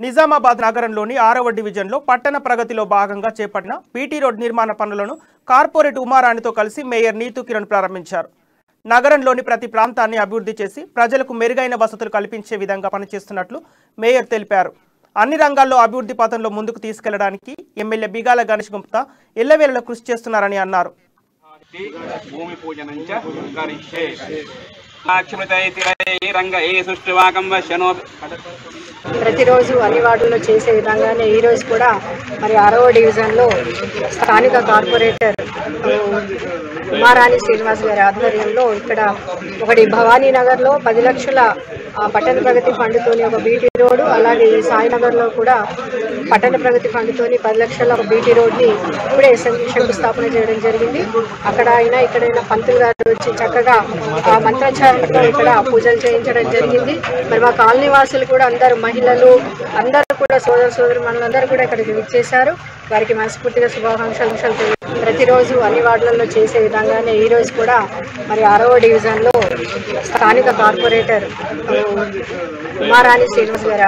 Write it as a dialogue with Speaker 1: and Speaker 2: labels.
Speaker 1: నిజామాబాద్ నగరంలోని 6వ డివిజన్లో పట్టణ ప్రగతిలో భాగంగా చేపట్టిన పీటీ రోడ్ నిర్మాణ పనులను కార్పొరేట్ ఉమారాణితో కలిసి మేయర్ నీతూ కిరణ్ ప్రారంభించారు. నగరంలోని ప్రతి ప్రాంతాన్ని అభివృద్ధి చేసి ప్రజలకు మెరుగైన వసతులు కల్పించే విధంగా పనిచేస్తున్నట్లు మేయర్ తెలిపారు. అన్ని రంగాల్లో అభివృద్ధి పథంలో ముందుకు తీసుకెళ్లడానికి ఎమ్మెల్యే బిగాల గణేష్ గుప్తా ఎల్లవేళలా కృషి చేస్తున్నారని అన్నారు.
Speaker 2: ప్రతిరోజు అన్ని వార్డుల్లో చేసే విధంగానే ఈరోజు కూడా మరి 6వ డివిజన్లో స్థానిక కార్పొరేటర్ ఉమారాణి శ్రీనివాస్ గారి ఆధ్వర్యంలో ఇక్కడ ఒకటి భవానీ నగర్లో 10 లక్షల పట్టణ ప్రగతి ఫండ్తోని ఒక బీటీ రోడ్డు, అలాగే ఈ సాయినగర్లో కూడా పట్టణ ప్రగతి ఫండ్తోని 10 లక్షల ఒక బీటీ రోడ్ని ఇప్పుడే శంకుస్థాపన చేయడం జరిగింది. అక్కడ అయినా ఇక్కడైనా పంతులు గారు వచ్చి చక్కగా మంత్రోచ్చారణతో ఇక్కడ పూజలు చేయించడం జరిగింది. మరి మా కాలనీ వాసులు కూడా అందరూ మహిళలు అందరూ కూడా సోదరు మనులందరూ కూడా ఇక్కడికి విచ్చేశారు. వారికి మనస్ఫూర్తిగా శుభాకాంక్షలు. ప్రతిరోజు అన్ని వార్డులలో చేసే విధంగానే ఈరోజు కూడా మరి 6వ డివిజన్లో స్థానిక కార్పొరేటర్ ఉమారాణి శ్రీనివాస్ గారి